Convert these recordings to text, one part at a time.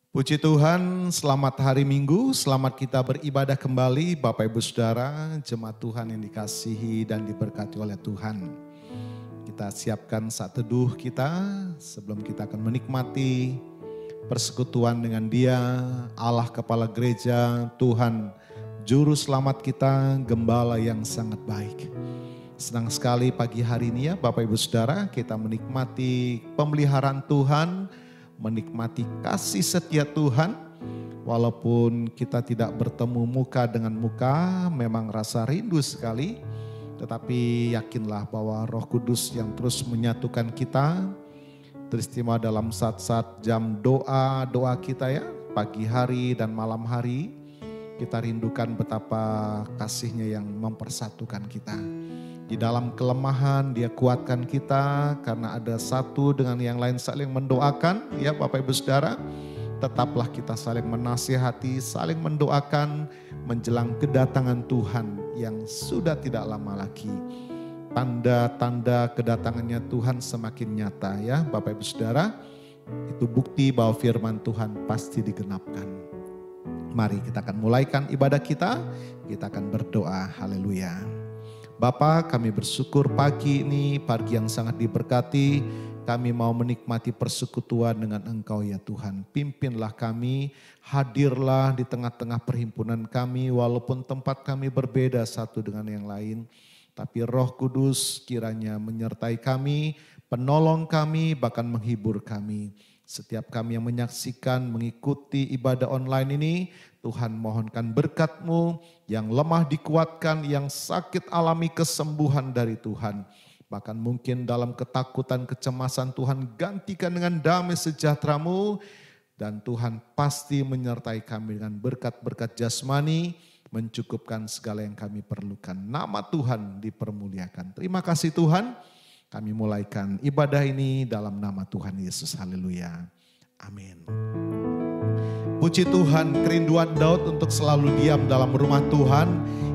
Puji Tuhan, selamat hari Minggu, selamat kita beribadah kembali Bapak Ibu Saudara, jemaat Tuhan yang dikasihi dan diberkati oleh Tuhan. Kita siapkan saat teduh kita sebelum kita akan menikmati persekutuan dengan Dia, Allah Kepala Gereja, Tuhan Juru Selamat kita, Gembala yang sangat baik. Senang sekali pagi hari ini ya Bapak Ibu Saudara, kita menikmati pemeliharaan Tuhan, menikmati kasih setia Tuhan. Walaupun kita tidak bertemu muka dengan muka, memang rasa rindu sekali. Tetapi yakinlah bahwa Roh Kudus yang terus menyatukan kita, teristimewa dalam saat-saat jam doa kita ya, pagi hari dan malam hari. Kita rindukan betapa kasih-Nya yang mempersatukan kita. Di dalam kelemahan Dia kuatkan kita karena ada satu dengan yang lain saling mendoakan ya Bapak Ibu Saudara. Tetaplah kita saling menasihati, saling mendoakan menjelang kedatangan Tuhan yang sudah tidak lama lagi. Tanda-tanda kedatangannya Tuhan semakin nyata ya Bapak Ibu Saudara. Itu bukti bahwa firman Tuhan pasti digenapkan. Mari kita akan mulaikan ibadah kita akan berdoa, haleluya. Bapa, kami bersyukur pagi ini, pagi yang sangat diberkati. Kami mau menikmati persekutuan dengan Engkau ya Tuhan. Pimpinlah kami, hadirlah di tengah-tengah perhimpunan kami. Walaupun tempat kami berbeda satu dengan yang lain. Tapi Roh Kudus kiranya menyertai kami, penolong kami, bahkan menghibur kami. Setiap kami yang menyaksikan, mengikuti ibadah online ini, Tuhan mohonkan berkat-Mu, yang lemah dikuatkan, yang sakit alami kesembuhan dari Tuhan. Bahkan mungkin dalam ketakutan, kecemasan Tuhan gantikan dengan damai sejahtera-Mu. Dan Tuhan pasti menyertai kami dengan berkat-berkat jasmani, mencukupkan segala yang kami perlukan. Nama Tuhan dipermuliakan. Terima kasih Tuhan. Kami mulaikan ibadah ini dalam nama Tuhan Yesus. Haleluya. Amin. Puji Tuhan, kerinduan Daud untuk selalu diam dalam rumah Tuhan,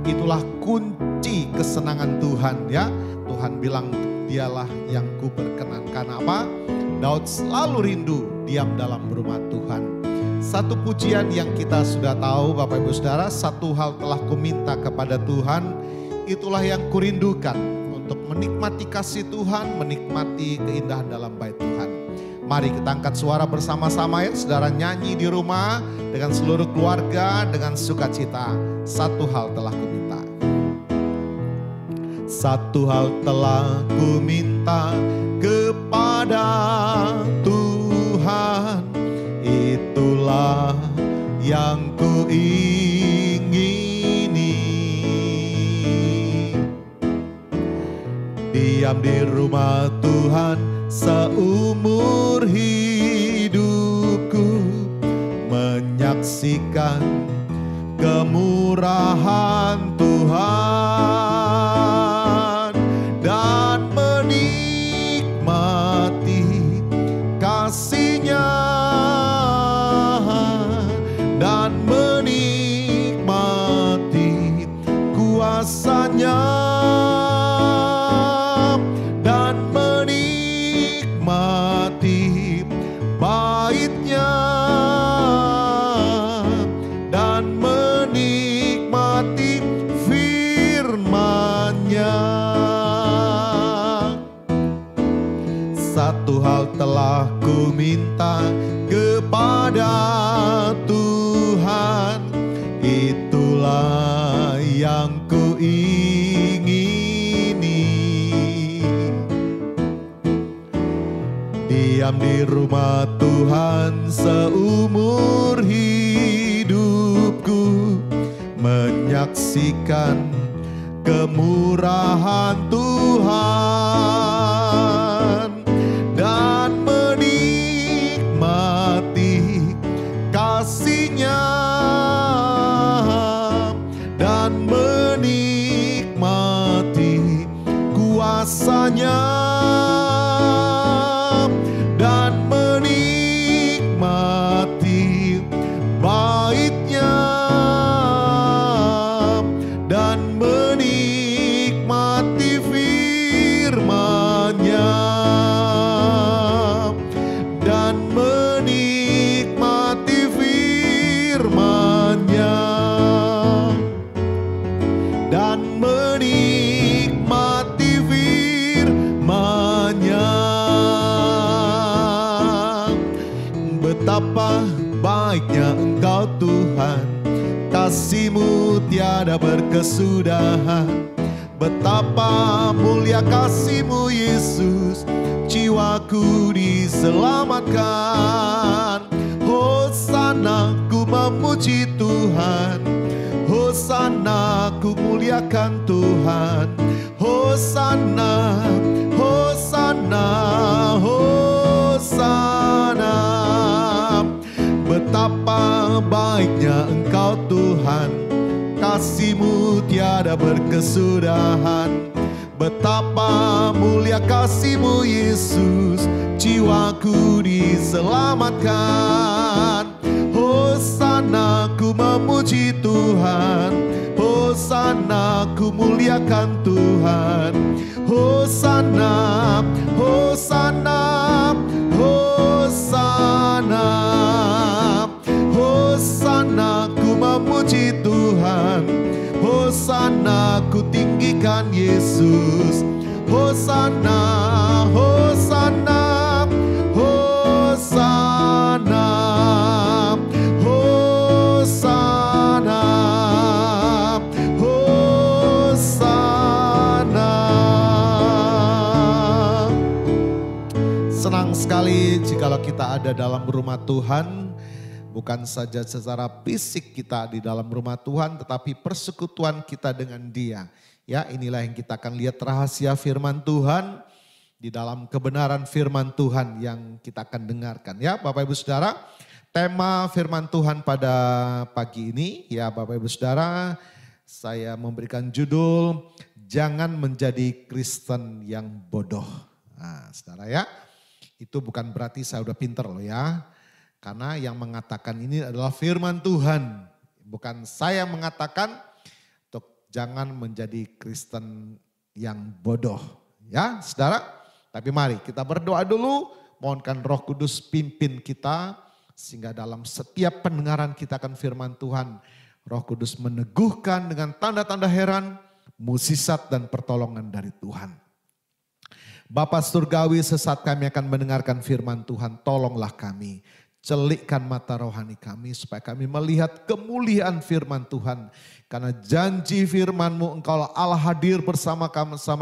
itulah kunci kesenangan Tuhan ya. Tuhan bilang dialah yang ku berkenan. Karena apa? Daud selalu rindu diam dalam rumah Tuhan. Satu pujian yang kita sudah tahu Bapak Ibu Saudara, satu hal telah ku minta kepada Tuhan, itulah yang kurindukan. Untuk menikmati kasih Tuhan, menikmati keindahan dalam bait Tuhan. Mari kita angkat suara bersama-sama ya, saudara nyanyi di rumah dengan seluruh keluarga dengan sukacita. Satu hal telah kuminta. Satu hal telah kuminta kepada Tuhan, itulah yang kuingini. Diam di rumah Tuhan seumur hidupku, menyaksikan kemurahan Tuhan dan menikmati kasih-Nya dan menikmati kuasa-Nya. Satu hal telah ku minta kepada Tuhan, itulah yang ku ingini. Diam di rumah Tuhan seumur hidupku, menyaksikan kemurahan Tuhan dan menikmati kasih-Nya dan menikmati kuasa-Nya dan menikmati bait-Nya dan menikmati firman. Betapa baiknya Engkau Tuhan, kasih-Mu tiada berkesudahan. Betapa mulia kasih-Mu Yesus, jiwaku diselamatkan. Hosana ku memuji Tuhan, Hosana ku muliakan Tuhan. Hosana, Hosana, Hosana. Betapa baiknya Engkau Tuhan, kasih-Mu tiada berkesudahan. Betapa mulia kasih-Mu Yesus, jiwaku diselamatkan. Hosana ku memuji Tuhan, Hosana ku muliakan Tuhan. Hosana, Hosana, Hosana. Hosana ku memuji Tuhan, Hosana ku tinggikan Yesus. Hosana, Hosana, Hosana, Hosana, Hosana. Senang sekali jikalau kita ada dalam rumah Tuhan. Bukan saja secara fisik kita di dalam rumah Tuhan, tetapi persekutuan kita dengan Dia. Ya, inilah yang kita akan lihat rahasia firman Tuhan di dalam kebenaran firman Tuhan yang kita akan dengarkan. Ya, Bapak Ibu Saudara, tema firman Tuhan pada pagi ini, ya Bapak Ibu Saudara, saya memberikan judul Jangan Menjadi Kristen yang Bodoh. Nah, Saudara ya, itu bukan berarti saya udah pinter loh ya. Karena yang mengatakan ini adalah firman Tuhan. Bukan saya mengatakan untuk jangan menjadi Kristen yang bodoh. Ya saudara, tapi mari kita berdoa dulu. Mohonkan Roh Kudus pimpin kita. Sehingga dalam setiap pendengaran kita akan firman Tuhan. Roh Kudus meneguhkan dengan tanda-tanda heran, mukjizat dan pertolongan dari Tuhan. Bapa Surgawi, sesaat kami akan mendengarkan firman Tuhan, tolonglah kami. Celikkan mata rohani kami supaya kami melihat kemuliaan firman Tuhan. Karena janji firman-Mu Engkau Allah hadir bersama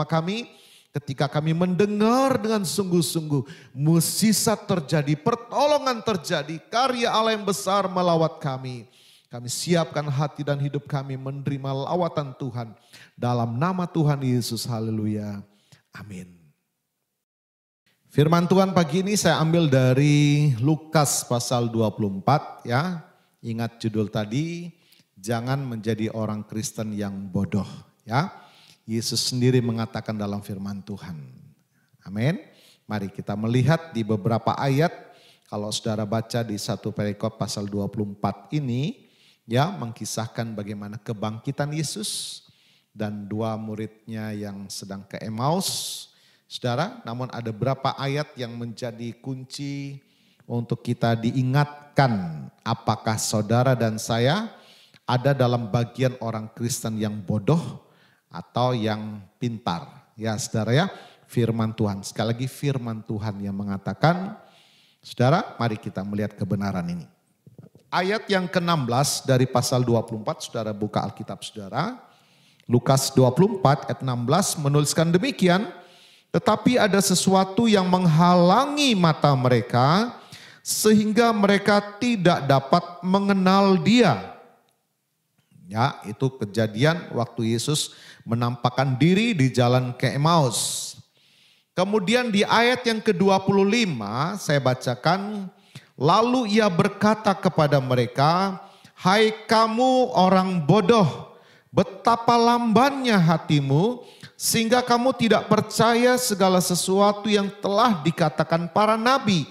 kami. Ketika kami mendengar dengan sungguh-sungguh, mukjizat terjadi, pertolongan terjadi, karya Allah yang besar melawat kami. Kami siapkan hati dan hidup kami menerima lawatan Tuhan. Dalam nama Tuhan Yesus, haleluya, amin. Firman Tuhan pagi ini saya ambil dari Lukas pasal 24 ya. Ingat judul tadi, jangan menjadi orang Kristen yang bodoh ya. Yesus sendiri mengatakan dalam firman Tuhan. Amin. Mari kita melihat di beberapa ayat. Kalau saudara baca di satu perikop pasal 24 ini ya, mengkisahkan bagaimana kebangkitan Yesus dan dua muridnya yang sedang ke Emmaus. Saudara, namun ada beberapa ayat yang menjadi kunci untuk kita diingatkan apakah saudara dan saya ada dalam bagian orang Kristen yang bodoh atau yang pintar. Ya saudara ya, firman Tuhan. Sekali lagi firman Tuhan yang mengatakan, saudara mari kita melihat kebenaran ini. Ayat yang ke-16 dari pasal 24, saudara buka Alkitab saudara. Lukas 24 ayat 16 menuliskan demikian. Tetapi ada sesuatu yang menghalangi mata mereka sehingga mereka tidak dapat mengenal Dia. Ya, itu kejadian waktu Yesus menampakkan diri di jalan ke Emmaus. Kemudian di ayat yang ke-25 saya bacakan, lalu Ia berkata kepada mereka, "Hai kamu orang bodoh, betapa lambannya hatimu, sehingga kamu tidak percaya segala sesuatu yang telah dikatakan para nabi.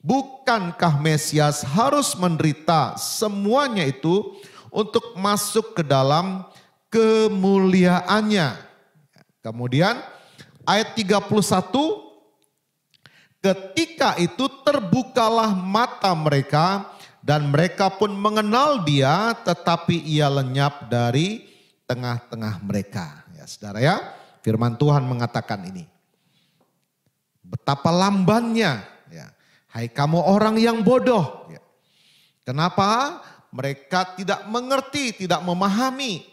Bukankah Mesias harus menderita semuanya itu untuk masuk ke dalam kemuliaannya?" Kemudian ayat 31, ketika itu terbukalah mata mereka dan mereka pun mengenal Dia, tetapi Ia lenyap dari tengah-tengah mereka. Ya saudara ya, firman Tuhan mengatakan ini. Betapa lambannya ya. Hai kamu orang yang bodoh. Ya. Kenapa? Mereka tidak mengerti, tidak memahami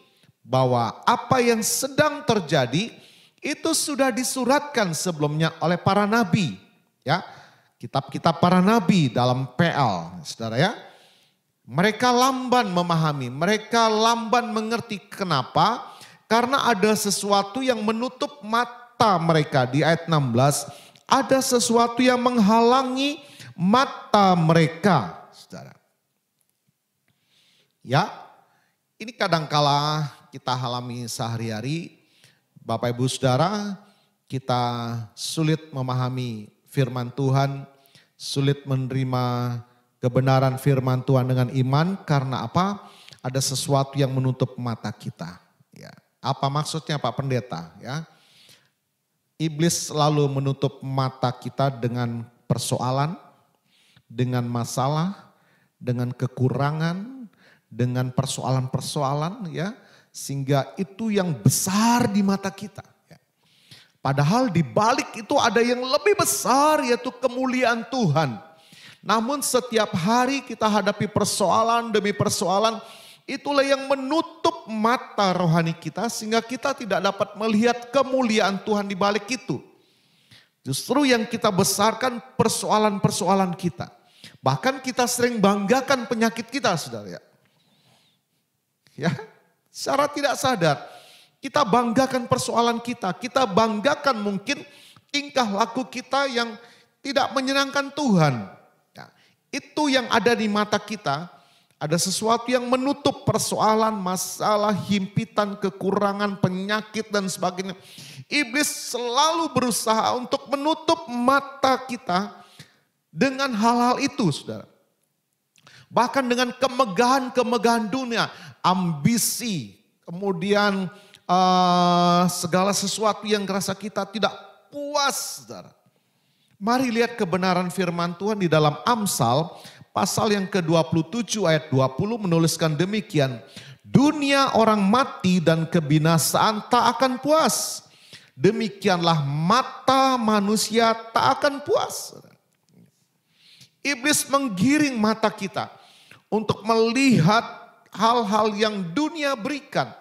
bahwa apa yang sedang terjadi itu sudah disuratkan sebelumnya oleh para nabi. Ya, kitab-kitab para nabi dalam PL, saudara ya. Mereka lamban memahami, mereka lamban mengerti. Kenapa? Karena ada sesuatu yang menutup mata mereka. Di ayat 16, ada sesuatu yang menghalangi mata mereka, saudara. Ya, ini kadangkala kita alami sehari-hari, Bapak Ibu Saudara, kita sulit memahami firman Tuhan, sulit menerima kebenaran firman Tuhan dengan iman. Karena apa? Ada sesuatu yang menutup mata kita. Ya. Apa maksudnya Pak Pendeta? Ya. Iblis selalu menutup mata kita dengan persoalan, dengan masalah, dengan kekurangan, dengan persoalan-persoalan, ya, sehingga itu yang besar di mata kita. Ya. Padahal di balik itu ada yang lebih besar, yaitu kemuliaan Tuhan. Namun setiap hari kita hadapi persoalan demi persoalan, itulah yang menutup mata rohani kita sehingga kita tidak dapat melihat kemuliaan Tuhan di balik itu. Justru yang kita besarkan persoalan-persoalan kita. Bahkan kita sering banggakan penyakit kita, saudara ya. Ya, secara tidak sadar kita banggakan persoalan kita. Kita banggakan mungkin tingkah laku kita yang tidak menyenangkan Tuhan. Itu yang ada di mata kita, ada sesuatu yang menutup persoalan, masalah, himpitan, kekurangan, penyakit dan sebagainya. Iblis selalu berusaha untuk menutup mata kita dengan hal-hal itu, saudara. Bahkan dengan kemegahan-kemegahan dunia, ambisi, kemudian segala sesuatu yang merasa kita tidak puas, saudara. Mari lihat kebenaran firman Tuhan di dalam Amsal pasal yang ke-27 ayat 20 menuliskan demikian. Dunia orang mati dan kebinasaan tak akan puas. Demikianlah mata manusia tak akan puas. Iblis menggiring mata kita untuk melihat hal-hal yang dunia berikan.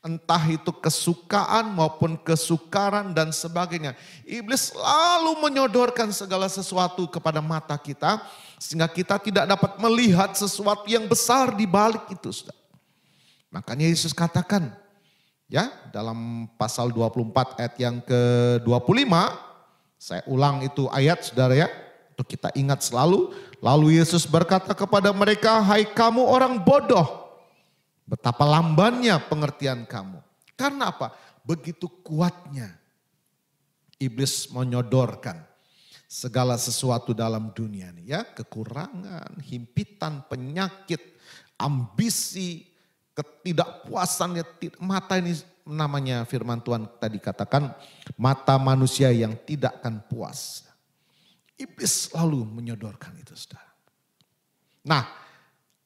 Entah itu kesukaan maupun kesukaran dan sebagainya. Iblis selalu menyodorkan segala sesuatu kepada mata kita. Sehingga kita tidak dapat melihat sesuatu yang besar di balik itu. Saudara. Makanya Yesus katakan. Ya, dalam pasal 24 ayat yang ke-25. Saya ulang itu ayat saudara ya. Untuk kita ingat selalu. Lalu Yesus berkata kepada mereka, hai kamu orang bodoh. Betapa lambannya pengertian kamu. Karena apa? Begitu kuatnya iblis menyodorkan segala sesuatu dalam dunia ini ya. Kekurangan, himpitan, penyakit, ambisi, ketidakpuasan. Mata ini namanya firman Tuhan tadi katakan mata manusia yang tidak akan puas. Iblis selalu menyodorkan itu, saudara. Nah,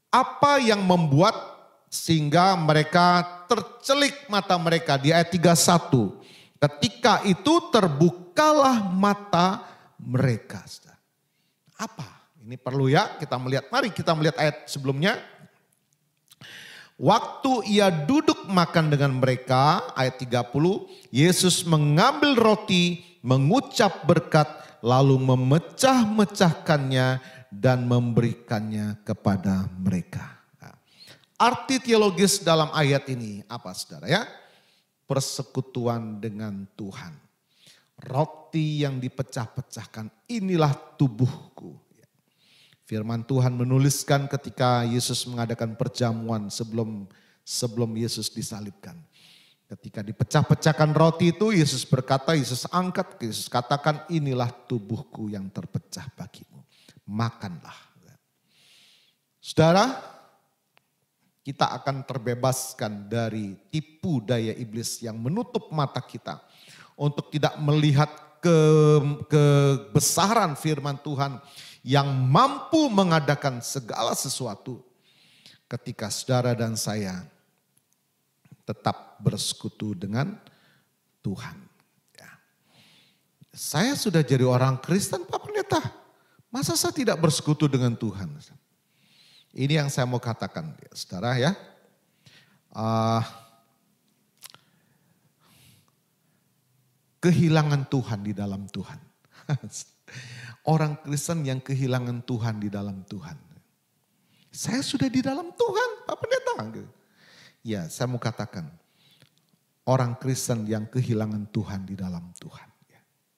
apa yang membuat sehingga mereka tercelik mata mereka di ayat 31. Ketika itu terbukalah mata mereka. Apa? Ini perlu ya kita melihat. Mari kita melihat ayat sebelumnya. Waktu ia duduk makan dengan mereka, ayat 30. Yesus mengambil roti, mengucap berkat, lalu memecah-mecahkannya dan memberikannya kepada mereka. Arti teologis dalam ayat ini apa saudara ya? Persekutuan dengan Tuhan. Roti yang dipecah-pecahkan inilah tubuhku. Firman Tuhan menuliskan ketika Yesus mengadakan perjamuan sebelum Yesus disalibkan. Ketika dipecah-pecahkan roti itu Yesus berkata, Yesus angkat, Yesus katakan inilah tubuhku yang terpecah bagimu. Makanlah. Saudara, kita akan terbebaskan dari tipu daya iblis yang menutup mata kita. Untuk tidak melihat kebesaran firman Tuhan yang mampu mengadakan segala sesuatu. Ketika saudara dan saya tetap bersekutu dengan Tuhan. Ya. Saya sudah jadi orang Kristen Pak Pendeta. Masa saya tidak bersekutu dengan Tuhan? Ini yang saya mau katakan, saudara ya. Kehilangan Tuhan di dalam Tuhan. Orang Kristen yang kehilangan Tuhan di dalam Tuhan. Saya sudah di dalam Tuhan, Pak Pendeta. Ya, saya mau katakan. Orang Kristen yang kehilangan Tuhan di dalam Tuhan.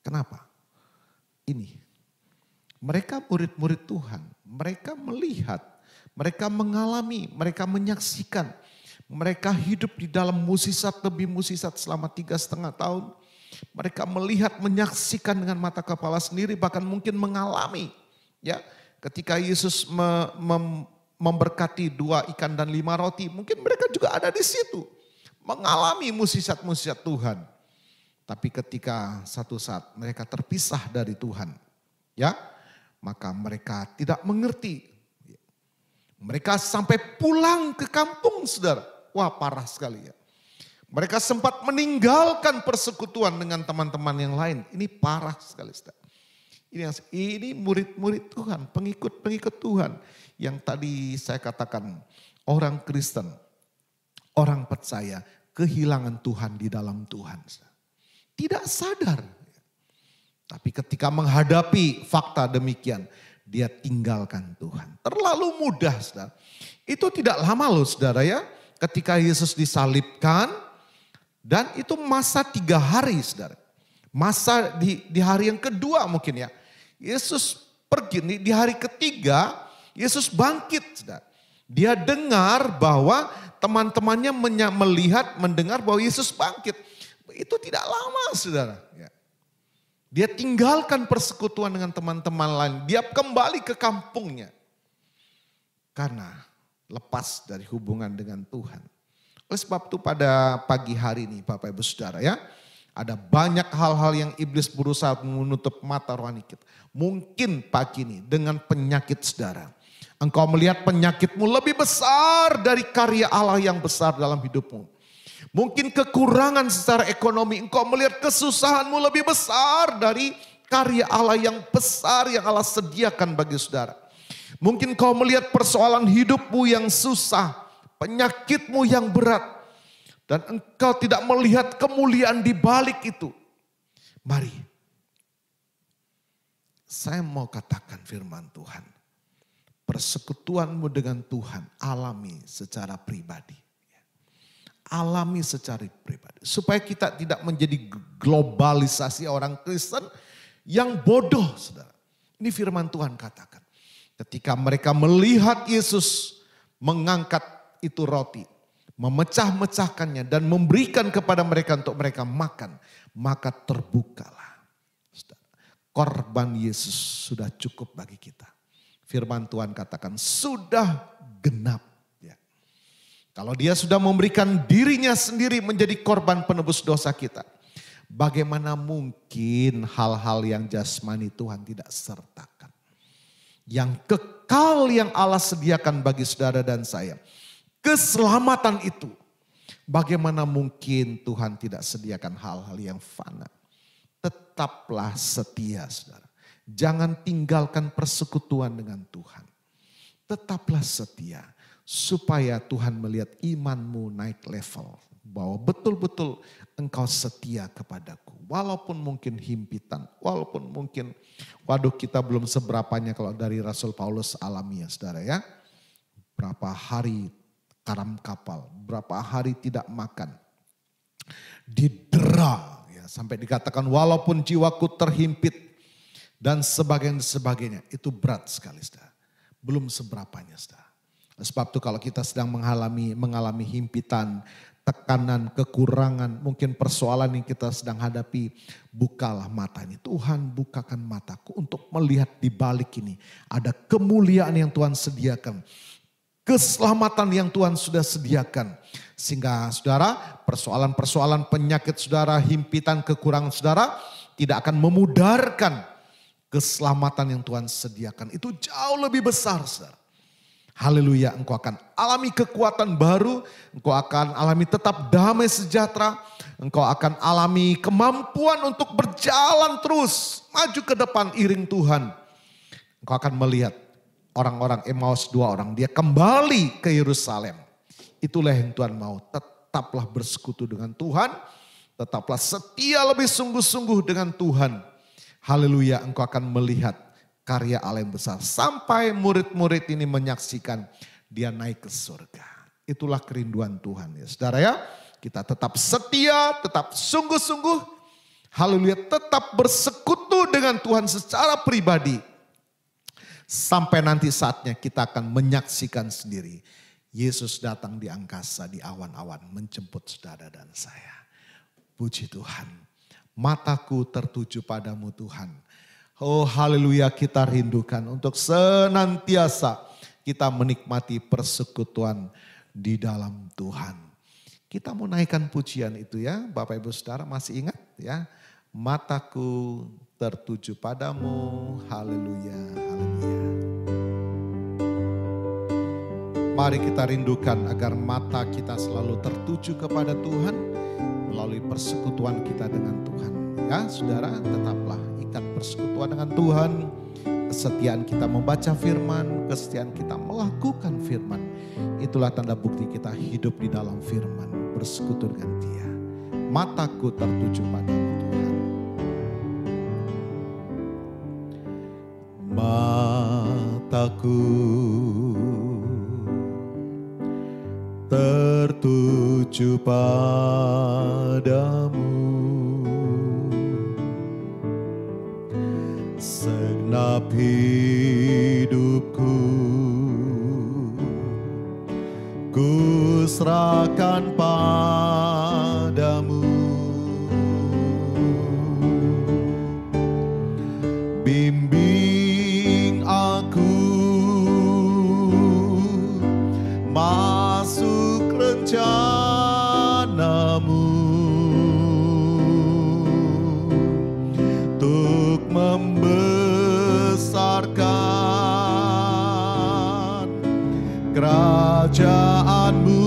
Kenapa? Ini. Mereka murid-murid Tuhan. Mereka melihat, mereka mengalami, mereka menyaksikan. Mereka hidup di dalam musisat demi musisat selama 3,5 tahun. Mereka melihat, menyaksikan dengan mata kepala sendiri, bahkan mungkin mengalami. Ya, ketika Yesus memberkati 2 ikan dan 5 roti, mungkin mereka juga ada di situ. Mengalami musisat-musisat Tuhan. Tapi ketika satu saat mereka terpisah dari Tuhan, ya, maka mereka tidak mengerti. Mereka sampai pulang ke kampung, saudara. Wah, parah sekali ya. Mereka sempat meninggalkan persekutuan dengan teman-teman yang lain. Ini parah sekali, saudara. Ini murid-murid Tuhan, pengikut-pengikut Tuhan. Yang tadi saya katakan, orang Kristen, orang percaya, kehilangan Tuhan di dalam Tuhan. Tidak sadar. Tapi ketika menghadapi fakta demikian, dia tinggalkan Tuhan. Terlalu mudah, saudara. Itu tidak lama loh, saudara ya. Ketika Yesus disalibkan, dan itu masa 3 hari, saudara. Masa di hari yang kedua mungkin ya. Yesus pergi, di hari ketiga, Yesus bangkit, saudara. Dia dengar bahwa teman-temannya melihat, mendengar bahwa Yesus bangkit. Itu tidak lama, saudara. Ya. Dia tinggalkan persekutuan dengan teman-teman lain. Dia kembali ke kampungnya. Karena lepas dari hubungan dengan Tuhan. Oleh sebab itu pada pagi hari ini Bapak Ibu Saudara ya. Ada banyak hal-hal yang iblis berusaha menutup mata rohani kita. Mungkin pagi ini dengan penyakit saudara. Engkau melihat penyakitmu lebih besar dari karya Allah yang besar dalam hidupmu. Mungkin kekurangan secara ekonomi, engkau melihat kesusahanmu lebih besar dari karya Allah yang besar yang Allah sediakan bagi saudara. Mungkin kau melihat persoalan hidupmu yang susah, penyakitmu yang berat. Dan engkau tidak melihat kemuliaan di balik itu. Mari, saya mau katakan firman Tuhan. Persekutuanmu dengan Tuhan alami secara pribadi. Alami secara pribadi. Supaya kita tidak menjadi globalisasi orang Kristen yang bodoh, saudara. Ini firman Tuhan katakan. Ketika mereka melihat Yesus mengangkat itu roti, memecah-mecahkannya dan memberikan kepada mereka untuk mereka makan, maka terbukalah. Saudara, korban Yesus sudah cukup bagi kita. Firman Tuhan katakan sudah genap. Kalau dia sudah memberikan dirinya sendiri menjadi korban penebus dosa kita. Bagaimana mungkin hal-hal yang jasmani Tuhan tidak sertakan. Yang kekal yang Allah sediakan bagi saudara dan saya. Keselamatan itu. Bagaimana mungkin Tuhan tidak sediakan hal-hal yang fana. Tetaplah setia saudara. Jangan tinggalkan persekutuan dengan Tuhan. Tetaplah setia. Supaya Tuhan melihat imanmu naik level. Bahwa betul-betul engkau setia kepadaku. Walaupun mungkin himpitan. Walaupun mungkin waduh kita belum seberapanya kalau dari Rasul Paulus alami ya saudara ya. Berapa hari karam kapal. Berapa hari tidak makan. Didera. Ya, sampai dikatakan walaupun jiwaku terhimpit. Dan sebagainya. Itu berat sekali saudara. Belum seberapanya saudara. Sebab itu kalau kita sedang mengalami himpitan, tekanan, kekurangan, mungkin persoalan yang kita sedang hadapi, bukalah mata ini. Tuhan bukakan mataku untuk melihat di balik ini. Ada kemuliaan yang Tuhan sediakan. Keselamatan yang Tuhan sudah sediakan. Sehingga saudara, persoalan-persoalan penyakit saudara, himpitan, kekurangan saudara, tidak akan memudarkan keselamatan yang Tuhan sediakan. Itu jauh lebih besar saudara. Haleluya, engkau akan alami kekuatan baru, engkau akan alami tetap damai sejahtera, engkau akan alami kemampuan untuk berjalan terus, maju ke depan iring Tuhan. Engkau akan melihat orang-orang Emmaus 2 orang, dia kembali ke Yerusalem. Itulah yang Tuhan mau, tetaplah bersekutu dengan Tuhan, tetaplah setia lebih sungguh-sungguh dengan Tuhan. Haleluya, engkau akan melihat karya Allah yang besar. Sampai murid-murid ini menyaksikan dia naik ke surga. Itulah kerinduan Tuhan ya saudara ya. Kita tetap setia, tetap sungguh-sungguh. Haleluya, tetap bersekutu dengan Tuhan secara pribadi. Sampai nanti saatnya kita akan menyaksikan sendiri. Yesus datang di angkasa, di awan-awan menjemput saudara dan saya. Puji Tuhan, mataku tertuju padamu Tuhan. Oh haleluya, kita rindukan untuk senantiasa kita menikmati persekutuan di dalam Tuhan. Kita mau naikkan pujian itu ya, Bapak Ibu Saudara masih ingat ya. Mataku tertuju padamu, haleluya, haleluya. Mari kita rindukan agar mata kita selalu tertuju kepada Tuhan melalui persekutuan kita dengan Tuhan. Ya saudara, tetaplah ikat persekutuan dengan Tuhan. Kesetiaan kita membaca firman, kesetiaan kita melakukan firman. Itulah tanda bukti kita hidup di dalam firman, bersekutu dengan Dia. Mataku tertuju padamu Tuhan. Mataku tertuju padamu, segenap hidupku ku serahkan padamu. Bimbing aku masuk rencanamu untuk membesarkan kerajaanmu.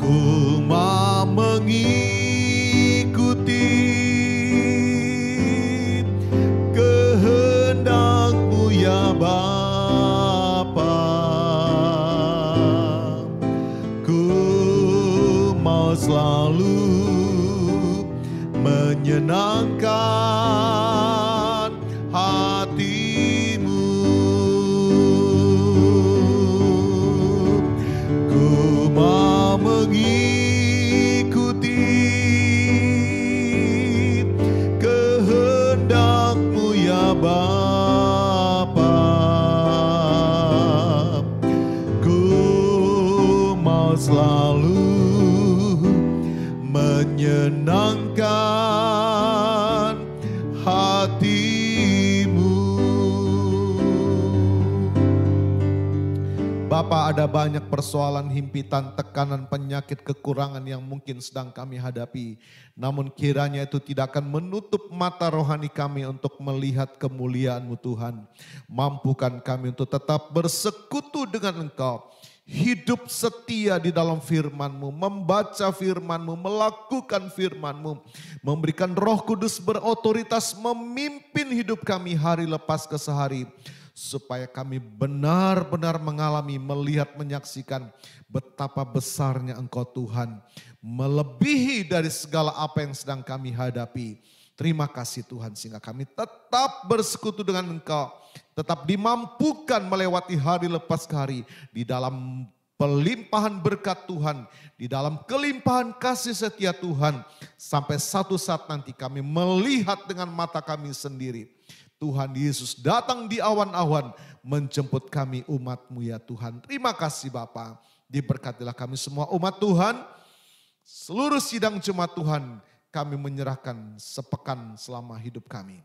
Ku mau mengikuti kehendak-Mu ya Bapa. Ku mau selalu menyenangkan hati-Mu. Ku mau mengikuti kehendak-Mu ya Bapa. Ku mau selalu menyenangkan hati-Mu. Bapa, ada banyak persoalan, himpitan, tekanan, penyakit, kekurangan yang mungkin sedang kami hadapi. Namun kiranya itu tidak akan menutup mata rohani kami untuk melihat kemuliaan-Mu Tuhan. Mampukan kami untuk tetap bersekutu dengan Engkau. Hidup setia di dalam firman-Mu, membaca firman-Mu, melakukan firman-Mu, memberikan Roh Kudus berotoritas memimpin hidup kami hari lepas ke sehari, supaya kami benar-benar mengalami, melihat, menyaksikan betapa besarnya Engkau Tuhan, melebihi dari segala apa yang sedang kami hadapi. Terima kasih Tuhan, sehingga kami tetap bersekutu dengan Engkau, tetap dimampukan melewati hari lepas ke hari di dalam pelimpahan berkat Tuhan, di dalam kelimpahan kasih setia Tuhan, sampai satu saat nanti kami melihat dengan mata kami sendiri Tuhan Yesus datang di awan-awan menjemput kami umat-Mu ya Tuhan. Terima kasih Bapa, diberkatilah kami semua umat Tuhan, seluruh sidang jemaat Tuhan. Kami menyerahkan sepekan selama hidup kami.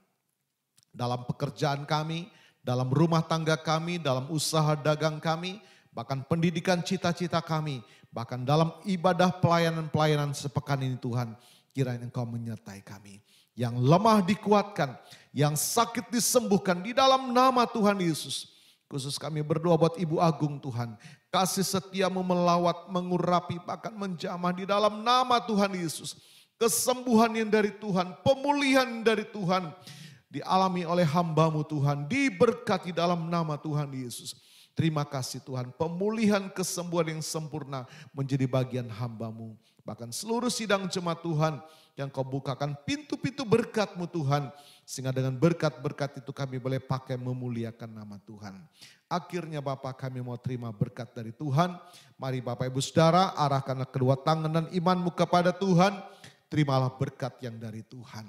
Dalam pekerjaan kami, dalam rumah tangga kami, dalam usaha dagang kami, bahkan pendidikan cita-cita kami, bahkan dalam ibadah pelayanan-pelayanan sepekan ini Tuhan. Kiranya Engkau menyertai kami. Yang lemah dikuatkan, yang sakit disembuhkan di dalam nama Tuhan Yesus. Khusus kami berdoa buat Ibu Agung Tuhan. Kasih setia-Mu melawat, mengurapi, bahkan menjamah di dalam nama Tuhan Yesus. kesembuhan yang dari Tuhan, pemulihan dari Tuhan dialami oleh hamba-Mu Tuhan, diberkati dalam nama Tuhan Yesus. Terima kasih Tuhan, pemulihan kesembuhan yang sempurna menjadi bagian hamba-Mu. Bahkan seluruh sidang jemaat Tuhan yang Kau bukakan pintu-pintu berkat-Mu Tuhan. Sehingga dengan berkat-berkat itu kami boleh pakai memuliakan nama Tuhan. Akhirnya Bapak, kami mau terima berkat dari Tuhan. Mari Bapak Ibu Saudara, arahkanlah kedua tangan dan iman-Mu kepada Tuhan. Terimalah berkat yang dari Tuhan.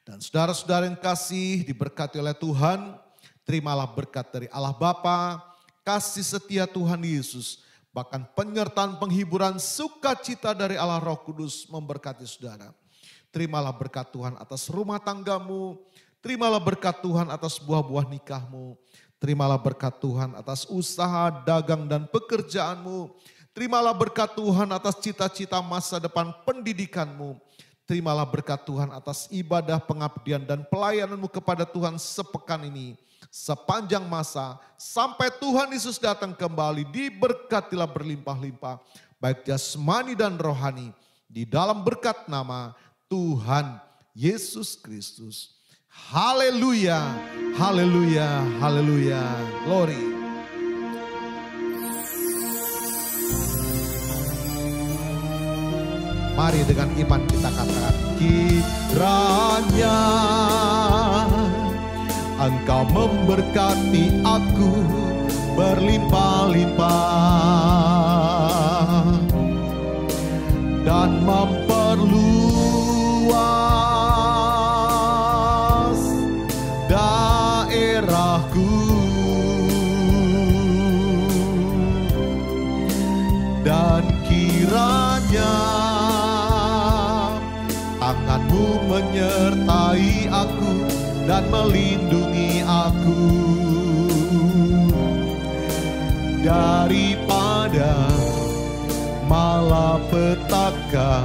Dan saudara-saudara yang kasih diberkati oleh Tuhan, terimalah berkat dari Allah Bapa, kasih setia Tuhan Yesus, bahkan penyertaan penghiburan sukacita dari Allah Roh Kudus memberkati saudara. Terimalah berkat Tuhan atas rumah tanggamu, terimalah berkat Tuhan atas buah-buah nikahmu, terimalah berkat Tuhan atas usaha, dagang dan pekerjaanmu, terimalah berkat Tuhan atas cita-cita masa depan pendidikanmu, terimalah berkat Tuhan atas ibadah, pengabdian dan pelayananmu kepada Tuhan sepekan ini. Sepanjang masa sampai Tuhan Yesus datang kembali, diberkatilah berlimpah-limpah baik jasmani dan rohani di dalam berkat nama Tuhan Yesus Kristus. Haleluya, haleluya, haleluya, glory. Mari dengan iman kita katakan, kiranya Engkau memberkati aku berlimpah-limpah dan memperluas daerahku dan kiranya tangan-Mu menyertai aku dan melindungi aku daripada malapetaka,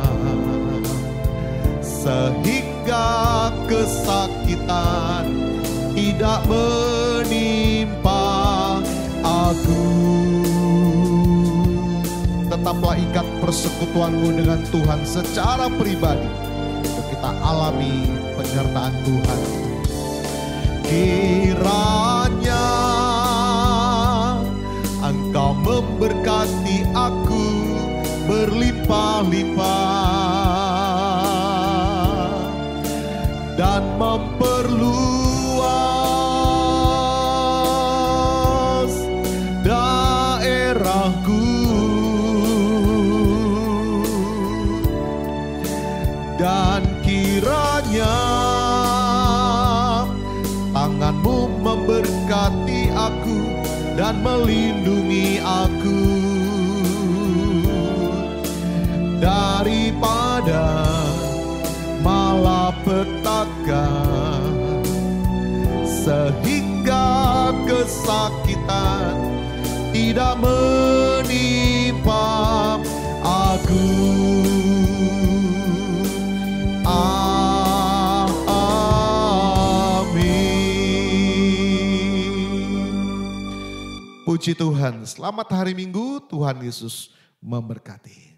sehingga kesakitan tidak menimpa aku. Tetaplah ikat persekutuanmu dengan Tuhan secara pribadi untuk kita alami penyertaan Tuhan. Kiranya Engkau memberkati aku berlimpah-limpah dan memperluas daerahku dan kiranya tangan-Mu memberkati aku dan melindungi aku daripada malapetaka, sehingga kesakitan tidak menimpa aku. Puji Tuhan, selamat hari Minggu, Tuhan Yesus memberkati.